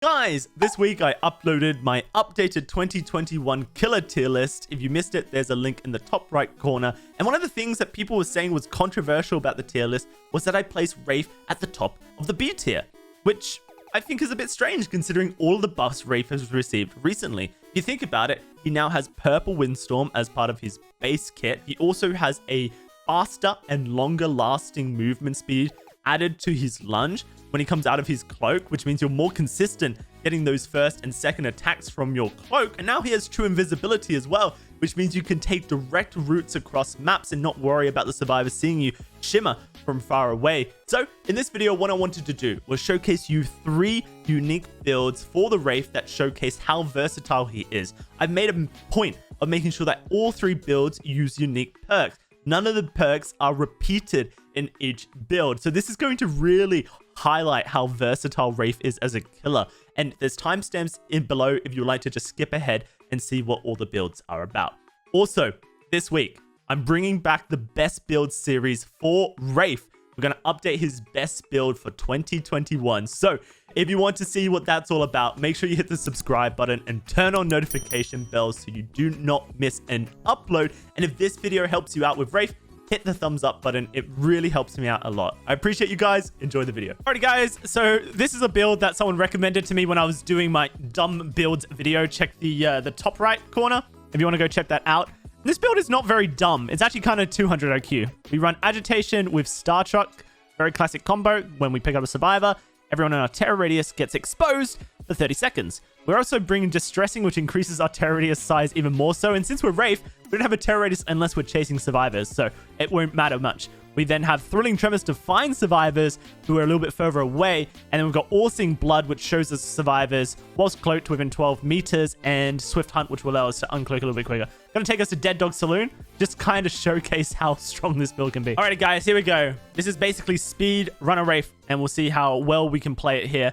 Guys, this week I uploaded my updated 2021 killer tier list. If you missed it, there's a link in the top right corner. And one of the things that people were saying was controversial about the tier list was that I placed Wraith at the top of the B tier, which I think is a bit strange considering all the buffs Wraith has received recently. If you think about it, he now has Purple Windstorm as part of his base kit. He also has a faster and longer lasting movement speed added to his lunge when he comes out of his cloak, which means you're more consistent getting those first and second attacks from your cloak. And now he has true invisibility as well, which means you can take direct routes across maps and not worry about the survivors seeing you shimmer from far away. So in this video, what I wanted to do was showcase you 3 unique builds for the Wraith that showcase how versatile he is. I've made a point of making sure that all 3 builds use unique perks. None of the perks are repeated in each build. So this is going to really highlight how versatile Wraith is as a killer. And there's timestamps in below if you'd like to just skip ahead and see what all the builds are about. Also, this week, I'm bringing back the best build series for Wraith. We're going to update his best build for 2021. So if you want to see what that's all about, make sure you hit the subscribe button and turn on notification bells so you do not miss an upload. And if this video helps you out with Wraith, hit the thumbs up button. It really helps me out a lot. I appreciate you guys. Enjoy the video. Alrighty guys, so this is a build that someone recommended to me when I was doing my dumb builds video. Check the top right corner if you want to go check that out. This build is not very dumb. It's actually kind of 200 IQ. We run Agitation with Star Truck. Very classic combo. When we pick up a survivor, everyone in our terror radius gets exposed for 30 seconds. We're also bringing Distressing, which increases our terror radius size even more so. And since we're Wraith, we don't have a terror radius unless we're chasing survivors, so it won't matter much. We then have Thrilling Tremors to find survivors who are a little bit further away. And then we've got All-Seeing Blood, which shows us survivors whilst cloaked within 12 meters. And Swift Hunt, which will allow us to uncloak a little bit quicker. Gonna take us to Dead Dog Saloon. Just kind of showcase how strong this build can be. Alright guys, here we go. This is basically Speedrunner Wraith, and we'll see how well we can play it here.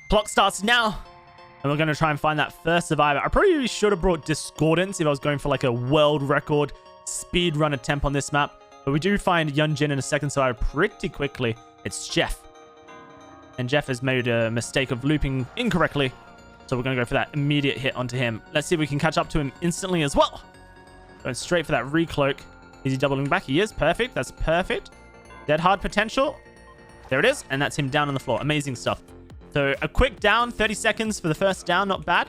Clock starts now. And we're going to try and find that first survivor. I probably should have brought Discordance if I was going for like a world record speedrun attempt on this map. But we do find Yunjin and a second survivor pretty quickly. It's Jeff. And Jeff has made a mistake of looping incorrectly. So we're going to go for that immediate hit onto him. Let's see if we can catch up to him instantly as well. Going straight for that recloak. Is he doubling back? He is. Perfect. That's perfect. Dead hard potential. There it is. And that's him down on the floor. Amazing stuff. So a quick down, 30 seconds for the first down, not bad.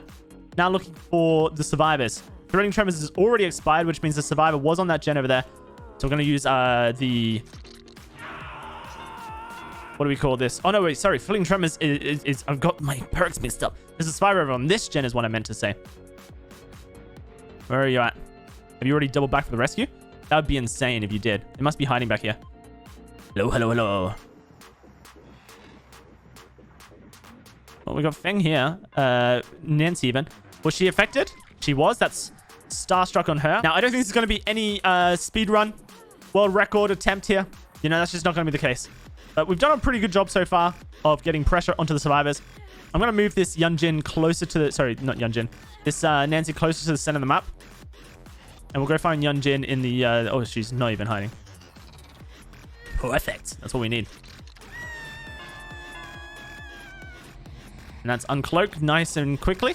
Now looking for the survivors. Thrilling Tremors is already expired, which means the survivor was on that gen over there. So we're going to use the... What do we call this? Oh, no, wait, sorry. Thrilling Tremors is I've got my perks mixed up. There's a survivor over on this gen is what I meant to say. Where are you at? Have you already doubled back for the rescue? That would be insane if you did. It must be hiding back here. Hello, hello, hello. Well, we got Feng here. Nancy even. Was she affected? She was. That's starstruck on her. Now, I don't think this is going to be any speedrun world record attempt here. You know, that's just not going to be the case. But we've done a pretty good job so far of getting pressure onto the survivors. I'm going to move this Yunjin closer to the... Sorry, not Yunjin. This Nancy closer to the center of the map. And we'll go find Yunjin in the... oh, she's not even hiding. Perfect. That's what we need. And that's uncloaked nice and quickly.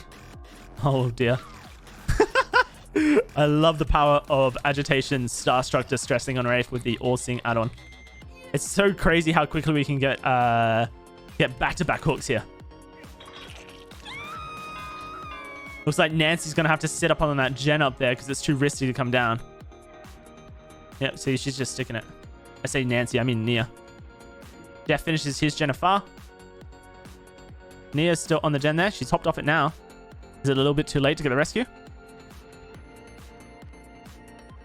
Oh, dear. I love the power of Agitation, Starstruck, Distressing on Wraith with the All-Seeing add-on. It's so crazy how quickly we can get back-to-back hooks here. Looks like Nancy's going to have to sit up on that gen up there because it's too risky to come down. Yep, see, she's just sticking it. I say Nancy, I mean Nia. Jeff finishes his gen afar. Nia's still on the gen there. She's hopped off it now. Is it a little bit too late to get the rescue?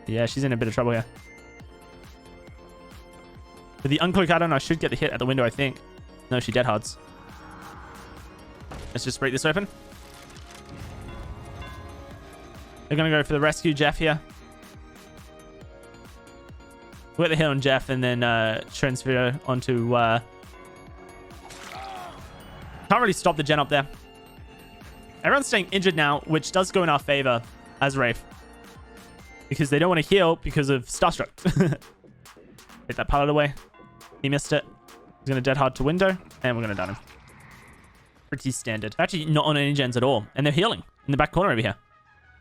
Yeah, she's in a bit of trouble here. With the uncloak add-on, I should get the hit at the window, I think. No, she dead hards. Let's just break this open. They're going to go for the rescue Jeff here. We'll get the hit on Jeff and then transfer onto... Can't really stop the gen up there. Everyone's staying injured now, which does go in our favor as Wraith. Because they don't want to heal because of Starstruck. Take that pallet away. He missed it. He's going to dead hard to window. And we're going to down him. Pretty standard. Actually, not on any gens at all. And they're healing in the back corner over here.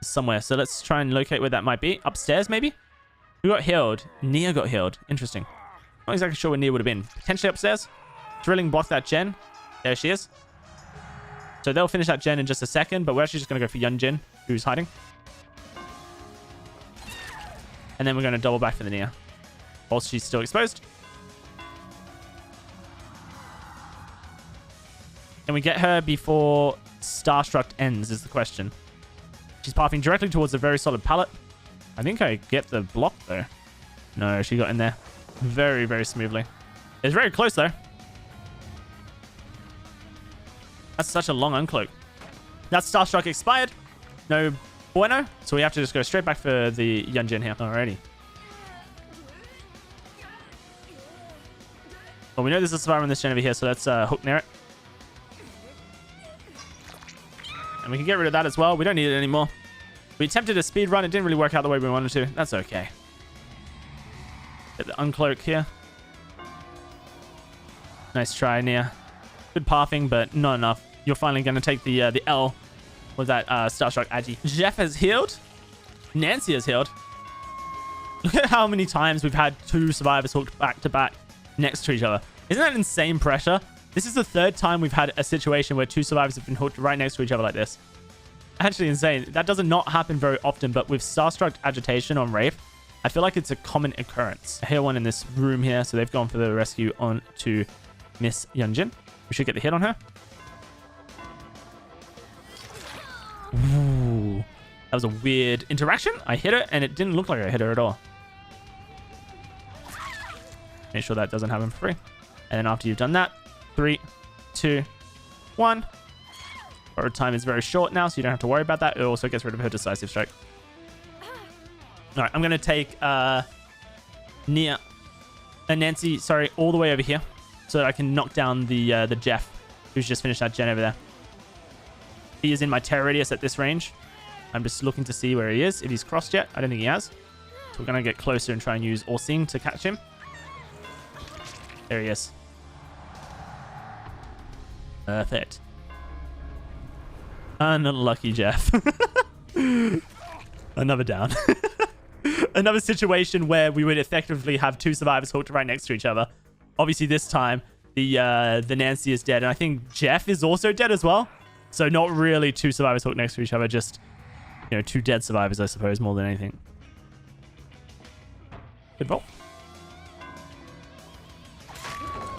Somewhere. So let's try and locate where that might be. Upstairs, maybe? Who got healed? Nia got healed. Interesting. Not exactly sure where Nia would have been. Potentially upstairs. Drilling block that gen. There she is. So they'll finish that gen in just a second, but we're actually just going to go for Yunjin, who's hiding. And then we're going to double back for the Nia. Whilst she's still exposed. Can we get her before Starstruck ends is the question. She's pathing directly towards a very solid pallet. I think I get the block though. No, she got in there very, very smoothly. It's very close though. That's such a long uncloak. That Starstruck expired. No bueno. So we have to just go straight back for the Yunjin here. Alrighty. Well, we know there's a survivor in this gen over here, so let's hook near it. And we can get rid of that as well. We don't need it anymore. We attempted a speed run. It didn't really work out the way we wanted to. That's okay. Get the uncloak here. Nice try, Nia. Good pathing, but not enough. You're finally going to take the L with that Starstruck Agi. Jeff has healed. Nancy has healed. Look at how many times we've had two survivors hooked back to back next to each other. Isn't that insane pressure? This is the third time we've had a situation where two survivors have been hooked right next to each other like this. Actually insane. That does not happen very often, but with Starstruck Agitation on Wraith, I feel like it's a common occurrence. I hear one in this room here, so they've gone for the rescue on to Miss Yunjin. We should get the hit on her. Ooh. That was a weird interaction. I hit her, and it didn't look like I hit her at all. Make sure that doesn't happen for free. And then after you've done that, 3, 2, 1. Her time is very short now, so you don't have to worry about that. It also gets rid of her decisive strike. All right, I'm going to take Nia and Nancy, sorry, all the way over here so that I can knock down the Jeff, who's just finished that gen over there. He is in my terror radius at this range. I'm just looking to see where he is. If he's crossed yet, I don't think he has. So we're going to get closer and try and use All-Seeing to catch him. There he is. Perfect. Unlucky Jeff. Another down. Another situation where we would effectively have two survivors hooked right next to each other. Obviously this time the Nancy is dead, and I think Jeff is also dead as well. So not really two survivors hooked next to each other, just, you know, two dead survivors, I suppose, more than anything. Good roll.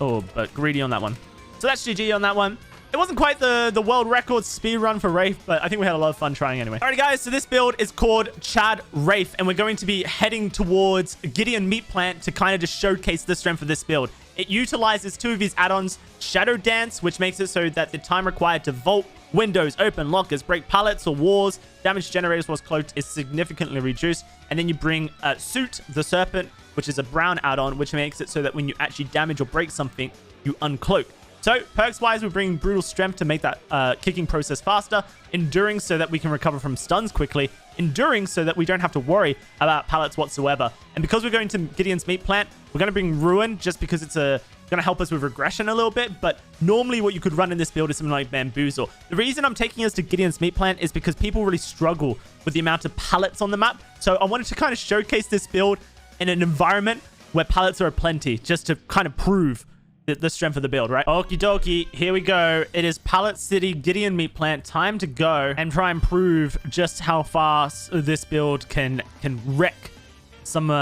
Oh, but greedy on that one. So that's GG on that one. It wasn't quite the world record speed run for Wraith, but I think we had a lot of fun trying anyway. Alrighty, guys, so this build is called Chad Wraith, and we're going to be heading towards Gideon Meat Plant to kind of just showcase the strength of this build. It utilizes two of his add-ons, Shadow Dance, which makes it so that the time required to vault, windows, open lockers, break pallets or walls, damage generators whilst cloaked is significantly reduced. And then you bring Suit the Serpent, which is a brown add-on, which makes it so that when you actually damage or break something, you uncloak. So, perks-wise, we bring Brutal Strength to make that kicking process faster. Enduring so that we can recover from stuns quickly. Enduring so that we don't have to worry about pallets whatsoever. And because we're going to Gideon's Meat Plant, we're going to bring Ruin just because it's going to help us with regression a little bit. But normally what you could run in this build is something like Bamboozle. The reason I'm taking us to Gideon's Meat Plant is because people really struggle with the amount of pallets on the map. So I wanted to kind of showcase this build in an environment where pallets are aplenty, just to kind of prove the strength of the build, right? Okie dokie, here we go. It is Pallet City Gideon Meat Plant. Time to go and try and prove just how fast this build can wreck some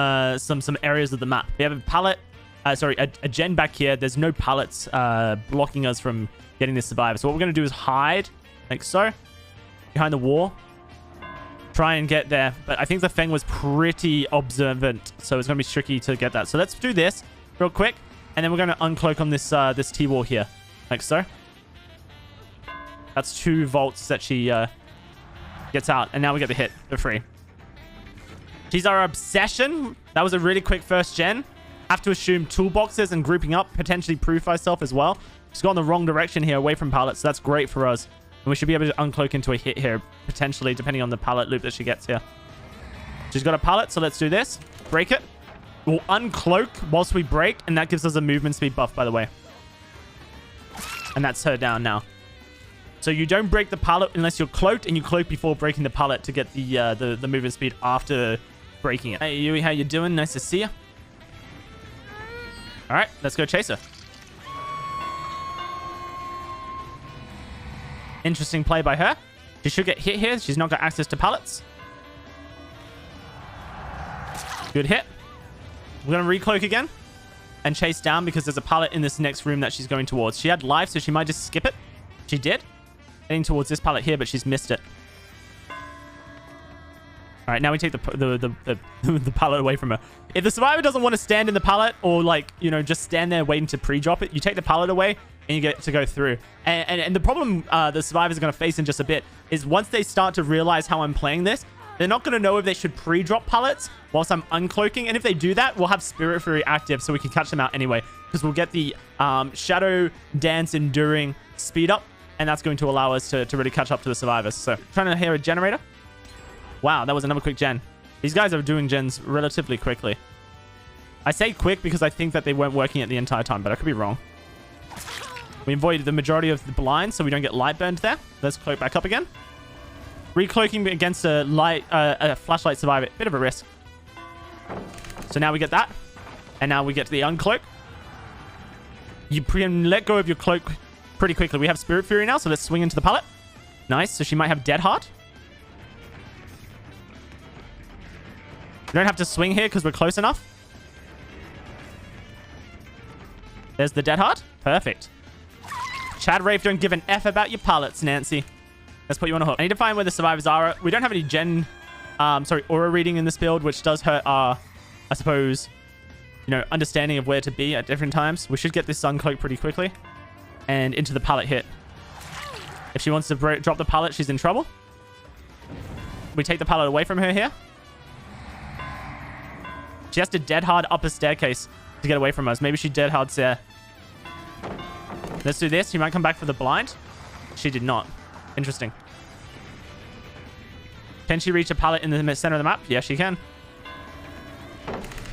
areas of the map. We have a pallet, a gen back here. There's no pallets blocking us from getting this survivor. So what we're going to do is hide, like so, behind the wall. Try and get there. But I think the Feng was pretty observant, so it's going to be tricky to get that. So let's do this real quick. And then we're going to uncloak on this this T-wall here, like so. That's 2 volts that she gets out. And now we get the hit for free. She's our obsession. That was a really quick first gen. Have to assume toolboxes and grouping up. Potentially proof myself as well. She's gone the wrong direction here, away from pallets. So that's great for us. And we should be able to uncloak into a hit here, potentially, depending on the pallet loop that she gets here. She's got a pallet, so let's do this. Break it. We'll uncloak whilst we break, and that gives us a movement speed buff, by the way. And that's her down now. So you don't break the pallet unless you're cloaked, and you cloak before breaking the pallet to get the movement speed after breaking it. Hey, Yui, how you doing? Nice to see you. All right, let's go chase her. Interesting play by her. She should get hit here. She's not got access to pallets. Good hit. We're going to recloak again and chase down because there's a pallet in this next room that she's going towards. She had life, so she might just skip it. She did. Heading towards this pallet here, but she's missed it. All right, now we take the pallet away from her. If the survivor doesn't want to stand in the pallet or, like, you know, just stand there waiting to pre-drop it, you take the pallet away and you get to go through. And the problem the survivors are going to face in just a bit is once they start to realize how I'm playing this, they're not going to know if they should pre-drop pallets whilst I'm uncloaking. And if they do that, we'll have Spirit Fury active so we can catch them out anyway. Because we'll get the Shadow Dance Enduring speed up. And that's going to allow us to really catch up to the survivors. So, trying to hear a generator. Wow, that was another quick gen. These guys are doing gens relatively quickly. I say quick because I think that they weren't working it the entire time, but I could be wrong. We avoided the majority of the blinds, so we don't get light burned there. Let's cloak back up again. Recloaking against a flashlight survivor, bit of a risk. So now we get that. And now we get to the uncloak. You let go of your cloak pretty quickly. We have Spirit Fury now, so let's swing into the pallet. Nice. So she might have Dead Heart. We don't have to swing here because we're close enough. There's the Dead Heart. Perfect. Chad Wraith, don't give an F about your pallets, Nancy. Let's put you on a hook. I need to find where the survivors are. We don't have any aura reading in this build, which does hurt our, I suppose, you know, understanding of where to be at different times. We should get this uncloak pretty quickly. And into the pallet hit. If she wants to drop the pallet, she's in trouble. We take the pallet away from her here. She has to dead hard up a staircase to get away from us. Maybe she dead hards there. Let's do this. She might come back for the blind. She did not. Interesting. Can she reach a pallet in the center of the map? Yeah, she can.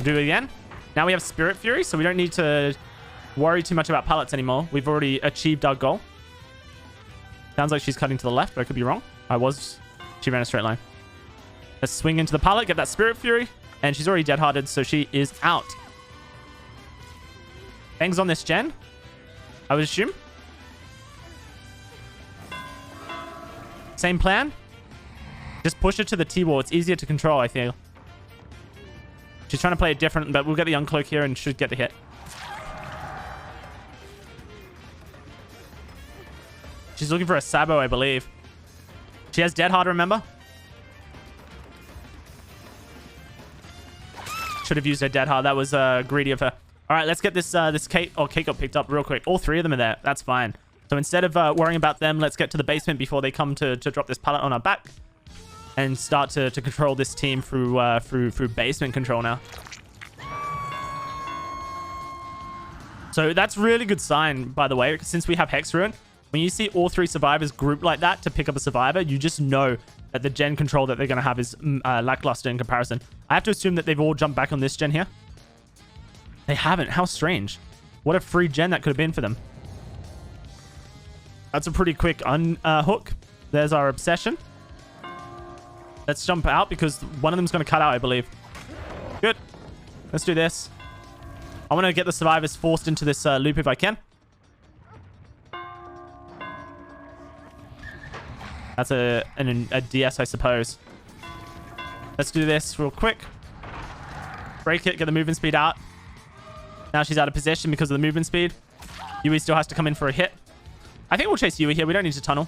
Do it again. Now we have Spirit Fury, so we don't need to worry too much about pallets anymore. We've already achieved our goal. Sounds like she's cutting to the left, but I could be wrong. She ran a straight line. Let's swing into the pallet, get that Spirit Fury, and she's already dead-hearted, so she is out. Bangs on this gen, I would assume. Same plan. Just push it to the T-wall. It's easier to control, I feel. She's trying to play it different, but we'll get the uncloak here and should get the hit. She's looking for a Sabo, I believe. She has Dead Hard, remember? Should have used her Dead Hard. That was greedy of her. All right, let's get this Kate. Oh, Kate got picked up real quick. All three of them are there. That's fine. So instead of worrying about them, let's get to the basement before they come to drop this pallet on our back. And start to control this team through basement control now. So that's really good sign, by the way, since we have Hex Ruin. When you see all three survivors grouped like that to pick up a survivor, you just know that the gen control that they're going to have is lackluster in comparison. I have to assume that they've all jumped back on this gen here. They haven't. How strange. What a free gen that could have been for them. That's a pretty quick hook. There's our obsession. Let's jump out because one of them's going to cut out, I believe. Good. Let's do this. I want to get the survivors forced into this loop if I can. That's a DS, I suppose. Let's do this real quick. Break it, get the movement speed out. Now she's out of position because of the movement speed. Yui still has to come in for a hit. I think we'll chase Yui here. We don't need to tunnel.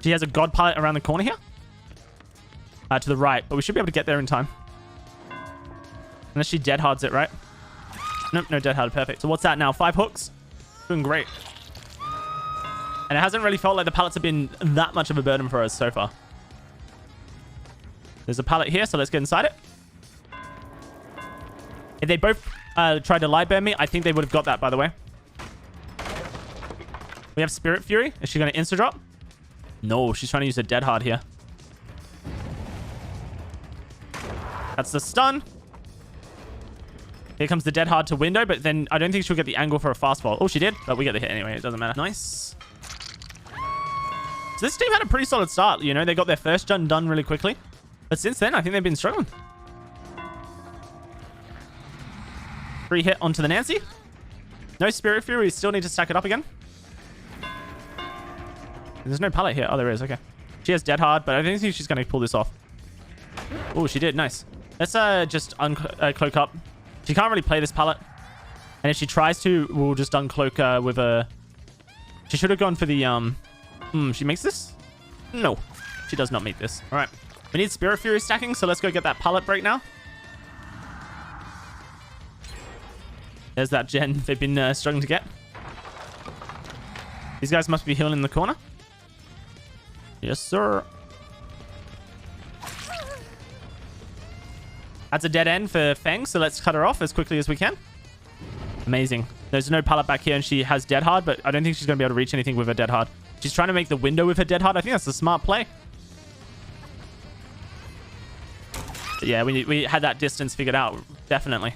She has a god pallet around the corner here. To the right, but we should be able to get there in time. Unless she dead hards it, right? Nope, no dead hard. Perfect. So what's that now? 5 hooks? Doing great. And it hasn't really felt like the pallets have been that much of a burden for us so far. There's a pallet here, so let's get inside it. If they both tried to light burn me, I think they would have got that, by the way. We have Spirit Fury. Is she going to insta-drop? No, she's trying to use a dead hard here. That's the stun. Here comes the dead hard to window, but then I don't think she'll get the angle for a fast fall. Oh, she did, but we get the hit anyway. It doesn't matter. Nice. So this team had a pretty solid start. You know, they got their first gen done really quickly. But since then, I think they've been struggling. Free hit onto the Nancy. No Spirit Fury. We still need to stack it up again. There's no pallet here. Oh, there is. Okay. She has dead hard, but I don't think she's going to pull this off. Oh, she did. Nice. Let's just uncloak up. She can't really play this pallet. And if she tries to, we'll just uncloak with a... She should have gone for the... she makes this? No. She does not make this. All right. We need Spirit Fury stacking, so let's go get that pallet break now. There's that gen they've been struggling to get. These guys must be healing in the corner. Yes, sir. That's a dead end for Feng, so let's cut her off as quickly as we can. Amazing. There's no pallet back here, and she has dead hard, but I don't think she's going to be able to reach anything with her dead hard. She's trying to make the window with her dead hard. I think that's a smart play. But yeah, we had that distance figured out, definitely.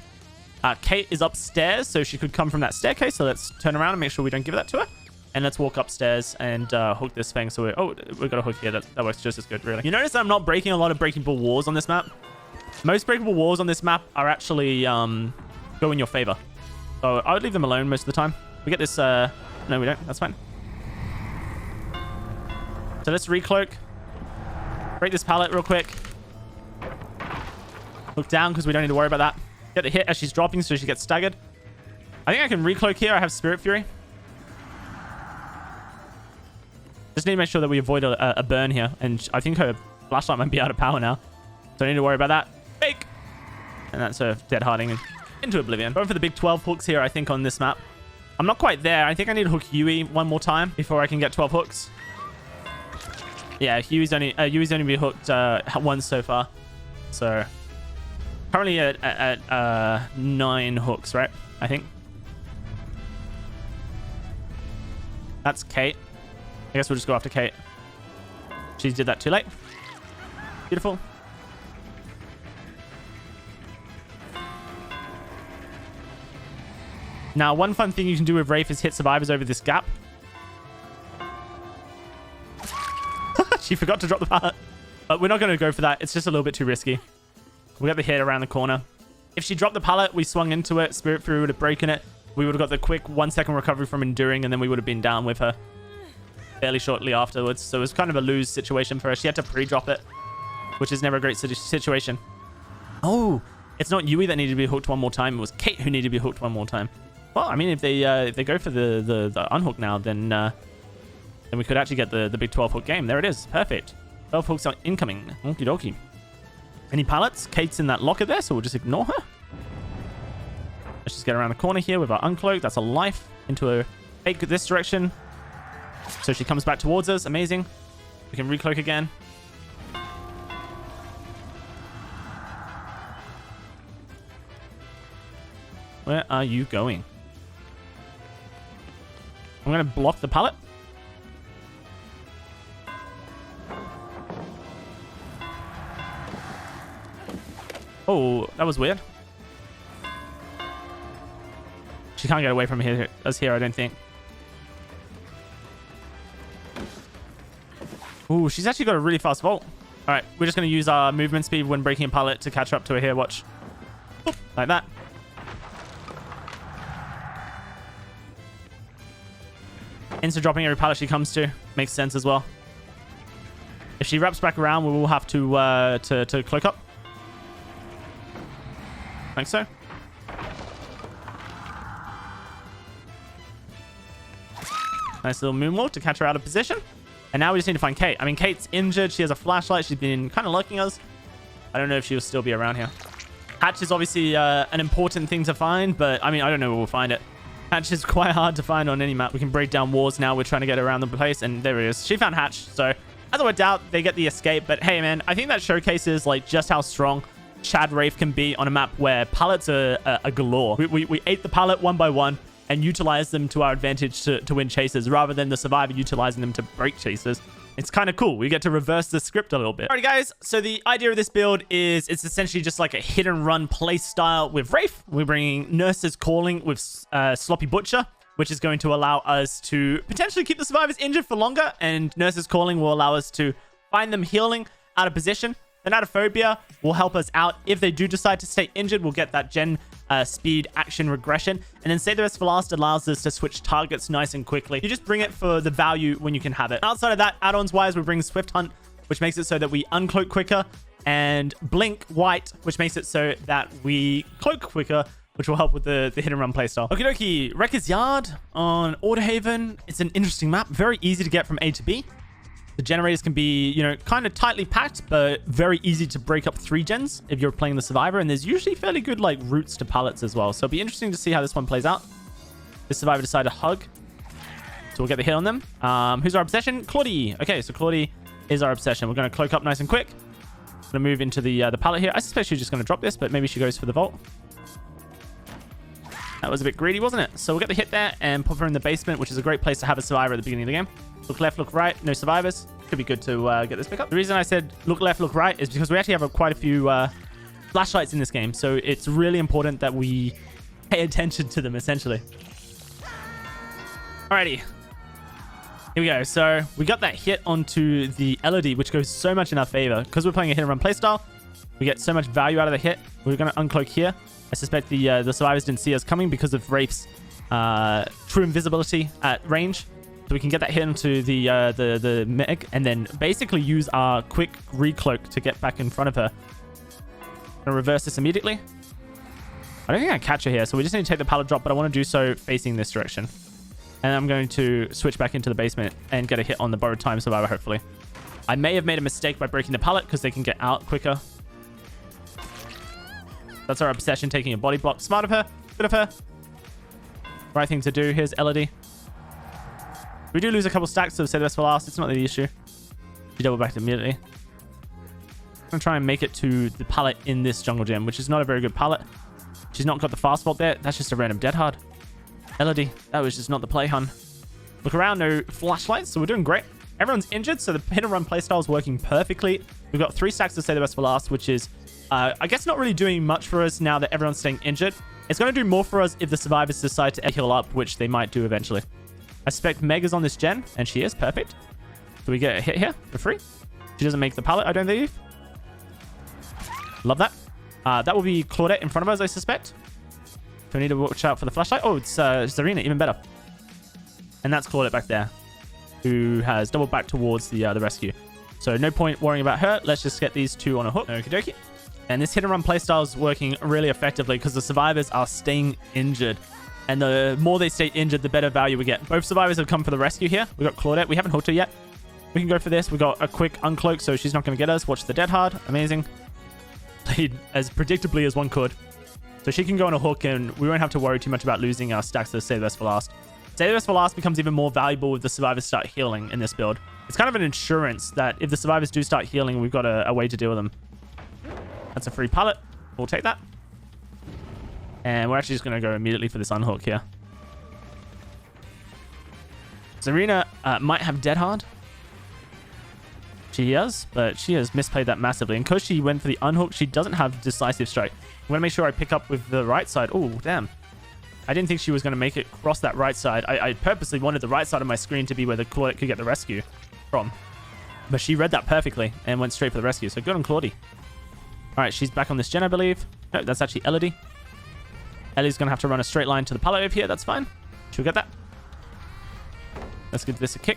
Kate is upstairs, so she could come from that staircase, so let's turn around and make sure we don't give that to her. And let's walk upstairs and hook this Feng. So we've got a hook here. That works just as good, really. You notice that I'm not breaking a lot of breakable walls on this map. Most breakable walls on this map are actually go in your favor. So I would leave them alone most of the time. We get this... No, we don't. That's fine. So let's recloak. Break this pallet real quick. Hook down because we don't need to worry about that. Get the hit as she's dropping so she gets staggered. I think I can recloak here. I have Spirit Fury. Just need to make sure that we avoid a burn here. And I think her flashlight might be out of power now. So I need to worry about that. Fake! And that's her dead harding into oblivion. Going for the big 12 hooks here, I think, on this map. I'm not quite there. I think I need to hook Yui one more time before I can get 12 hooks. Yeah, Yui's only been hooked once so far. So currently at 9 hooks, right? I think. That's Kate. I guess we'll just go after Kate. She did that too late. Beautiful. Now, one fun thing you can do with Wraith is hit survivors over this gap. She forgot to drop the pallet. But we're not going to go for that. It's just a little bit too risky. We got the hit around the corner. If she dropped the pallet, we swung into it. Spirit Fury would have broken it. We would have got the quick 1-second recovery from enduring, and then we would have been down with her fairly shortly afterwards. So it was kind of a lose situation for her. She had to pre-drop it, which is never a great situation. Oh, it's not Yui that needed to be hooked one more time. It was Kate who needed to be hooked one more time. Well, I mean, if they go for the unhook now, then we could actually get the big 12 hook game. There it is. Perfect. 12 hooks are incoming. Okie dokie. Any pallets? Kate's in that locker there, so we'll just ignore her. Let's just get around the corner here with our uncloak. That's a life into a fake this direction. So she comes back towards us. Amazing. We can recloak again. Where are you going? I'm going to block the pallet. Oh, that was weird. She can't get away from us here, I don't think. Ooh, she's actually got a really fast vault. All right, we're just going to use our movement speed when breaking a pallet to catch up to her here. Watch. Oop, like that. Instant dropping every pallet she comes to. Makes sense as well. If she wraps back around, we will have to cloak up. Think so. Nice little moonwalk to catch her out of position. And now we just need to find Kate. I mean, Kate's injured. She has a flashlight. She's been kind of lurking us. I don't know if she'll still be around here. Hatch is obviously an important thing to find, but I mean, I don't know where we'll find it. Hatch is quite hard to find on any map. We can break down walls now. We're trying to get around the place, and there it is. She found Hatch, so as I would doubt they get the escape. But hey, man, I think that showcases like just how strong Chad Wraith can be on a map where pallets are galore. We ate the pallet one by one and utilized them to our advantage to win chases rather than the survivor utilizing them to break chases. It's kind of cool. We get to reverse the script a little bit. Alright guys, so the idea of this build is it's essentially just like a hit and run play style with Wraith. We're bringing Nurse's Calling with Sloppy Butcher, which is going to allow us to potentially keep the survivors injured for longer, and Nurse's Calling will allow us to find them healing out of position. Thanatophobia will help us out if they do decide to stay injured. We'll get that gen speed action regression. And then Save the Rest for Last allows us to switch targets nice and quickly. You just bring it for the value when you can have it. Outside of that, add-ons wise, we bring Swift Hunt, which makes it so that we uncloak quicker, and Blink White, which makes it so that we cloak quicker, which will help with the hit and run playstyle. Okie dokie, Wrecker's Yard on Orderhaven. It's an interesting map, very easy to get from A to B. The generators can be, you know, kind of tightly packed, but very easy to break up 3 gens if you're playing the survivor. And there's usually fairly good, like, routes to pallets as well. So it'll be interesting to see how this one plays out. This survivor decided to hug, so we'll get the hit on them. Who's our obsession? Claudie. Okay, so Claudie is our obsession. We're going to cloak up nice and quick. Going to move into the pallet here. I suspect she's just going to drop this, but maybe she goes for the vault. That was a bit greedy, wasn't it? So we'll get the hit there and pop her in the basement, which is a great place to have a survivor at the beginning of the game. Look left, look right. No survivors. Could be good to get this pick up. The reason I said look left, look right is because we actually have quite a few flashlights in this game. So it's really important that we pay attention to them, essentially. Alrighty. Here we go. So we got that hit onto the Elodie, which goes so much in our favor. Because we're playing a hit and run playstyle, we get so much value out of the hit. We're going to uncloak here. I suspect the survivors didn't see us coming because of Wraith's true invisibility at range. So we can get that hit into the Meg and then basically use our quick recloak to get back in front of her. I'm going to reverse this immediately. I don't think I catch her here, so we just need to take the pallet drop, but I want to do so facing this direction. And I'm going to switch back into the basement and get a hit on the borrowed time survivor, hopefully. I may have made a mistake by breaking the pallet because they can get out quicker. That's our obsession, taking a body block. Smart of her. Good of her. Right thing to do. Here's Elodie. We do lose a couple stacks, so Save the Rest for Last. It's not the issue. She double backed immediately. I'm going to try and make it to the pallet in this jungle gym, which is not a very good pallet. She's not got the fast vault there. That's just a random dead hard. Elodie, that was just not the play, hun. Look around, no flashlights, so we're doing great. Everyone's injured, so the hit and run playstyle is working perfectly. We've got 3 stacks to Save the Rest for Last, which is, I guess, not really doing much for us now that everyone's staying injured. It's going to do more for us if the survivors decide to heal up, which they might do eventually. I suspect Meg is on this gen, and she is. Perfect. So we get a hit here for free. She doesn't make the pallet, I don't believe. Love that. That will be Claudette in front of us, I suspect. So we need to watch out for the flashlight. Oh, it's Zarina, even better. And that's Claudette back there, who has doubled back towards the rescue. So no point worrying about her. Let's just get these 2 on a hook. Okie dokie. And this hit and run playstyle is working really effectively because the survivors are staying injured. And the more they stay injured, the better value we get. Both survivors have come for the rescue here. We got Claudette. We haven't hooked her yet. We can go for this. We got a quick uncloak, so she's not going to get us. Watch the dead hard. Amazing. Played as predictably as one could. So she can go on a hook, and we won't have to worry too much about losing our stacks to Save the Rest for Last. Save the Rest for Last becomes even more valuable if the survivors start healing in this build. It's kind of an insurance that if the survivors do start healing, we've got a way to deal with them. That's a free pallet. We'll take that. And we're actually just going to go immediately for this unhook here. Zarina might have dead hard. She does, but she has misplayed that massively. And because she went for the unhook, she doesn't have decisive strike. I'm going to make sure I pick up with the right side. Oh, damn. I didn't think she was going to make it cross that right side. I purposely wanted the right side of my screen to be where the Claudette could get the rescue from. But she read that perfectly and went straight for the rescue. So good on Claudie. All right, she's back on this gen, I believe. No, that's actually Elodie. Ellie's going to have to run a straight line to the pallet over here. That's fine. She'll get that. Let's give this a kick.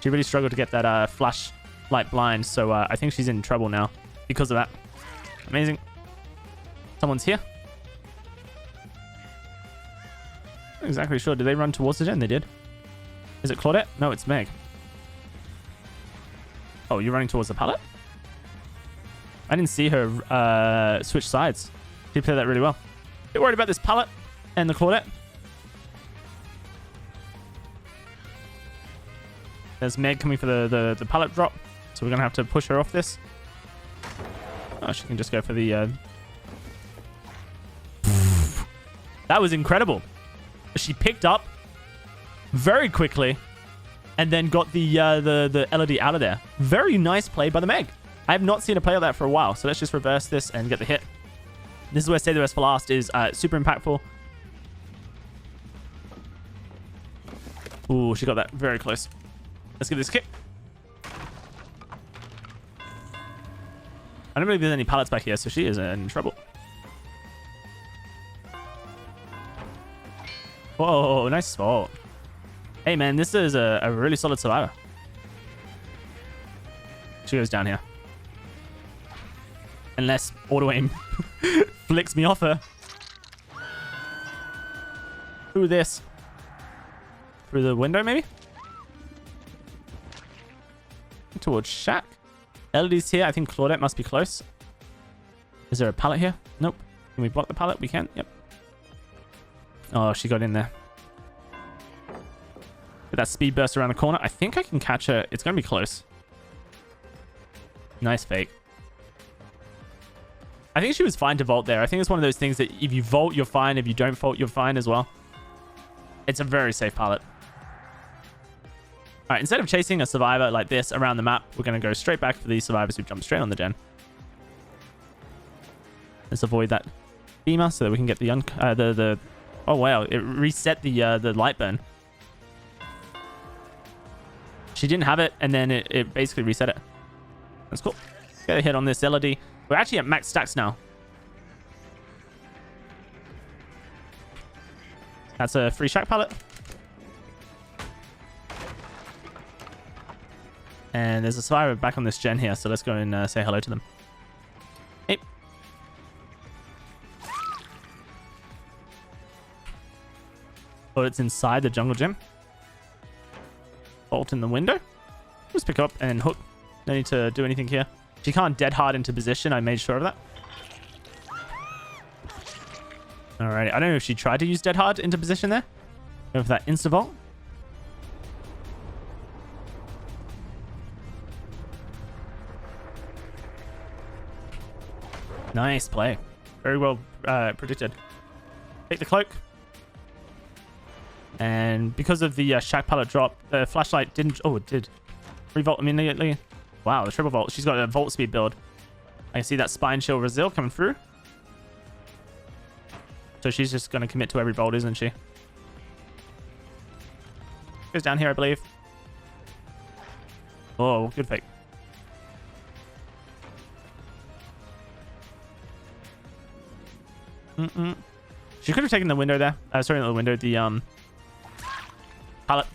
She really struggled to get that flash light blind, so I think she's in trouble now because of that. Amazing. Someone's here. Not exactly sure. Did they run towards the gen? They did. Is it Claudette? No, it's Meg. Oh, you're running towards the pallet? I didn't see her switch sides. She played that really well. A bit worried about this pallet and the Claudette. There's Meg coming for the pallet drop. So we're going to have to push her off this. Oh, she can just go for the... That was incredible. She picked up very quickly and then got the LED out of there. Very nice play by the Meg. I have not seen a play like that for a while. So let's just reverse this and get the hit. This is where Save the Rest for Last is super impactful. Ooh, she got that very close. Let's give this a kick. I don't believe there's any pallets back here, so she is in trouble. Whoa, nice spot. Hey, man, this is a really solid survivor. She goes down here. Unless auto-aim flicks me off her. Through this. Through the window, maybe? Towards Shack. LED's here. I think Claudette must be close. Is there a pallet here? Nope. Can we block the pallet? We can. Yep. Oh, she got in there. With that speed burst around the corner. I think I can catch her. It's going to be close. Nice fake. I think she was fine to vault there. I think it's one of those things that if you vault, you're fine. If you don't vault, you're fine as well. It's a very safe pallet. All right, instead of chasing a survivor like this around the map, we're going to go straight back for these survivors who jump straight on the gen. Let's avoid that beamer so that we can get the oh wow, it reset the light burn. She didn't have it, and then it basically reset it. That's cool. Get a hit on this LED. We're actually at max stacks now. That's a free Shack pallet. And there's a survivor back on this gen here, so let's go and say hello to them. Hey. Oh, it's inside the jungle gym. Bolt in the window. Just pick up and hook. No need to do anything here. She can't dead hard into position. I made sure of that. Alrighty. I don't know if she tried to use dead hard into position there. Go for that insta vault. Nice play. Very well predicted. Take the cloak. And because of the Shack pallet drop, the flashlight didn't... Oh, it did. Revolt immediately. Wow, the triple vault. She's got a vault speed build. I can see that spine shield Brazil coming through. So she's just going to commit to every vault, isn't she? Goes down here, I believe. Oh, good fake. She could have taken the window there. Sorry, not the window. The pallet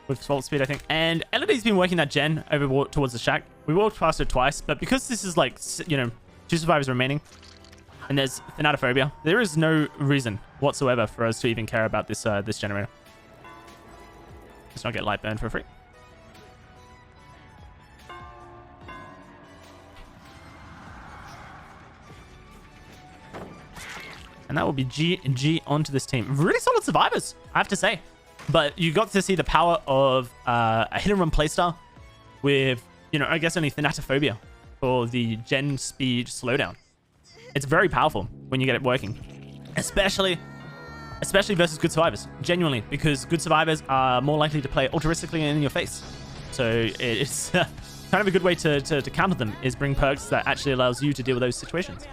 with vault speed, I think. And LED's been working that gen over towards the Shack. We walked past it twice, but because this is like, you know, 2 survivors remaining, and there's thanatophobia, there is no reason whatsoever for us to even care about this this generator. Let's not get light burn for free. And that will be G and G onto this team. Really solid survivors, I have to say. But you got to see the power of a hit and run playstyle with, you know, I guess only thanatophobia for the gen speed slowdown. It's very powerful when you get it working, especially versus good survivors. Genuinely, because good survivors are more likely to play altruistically in your face. So it's kind of a good way to counter them is bring perks that actually allows you to deal with those situations.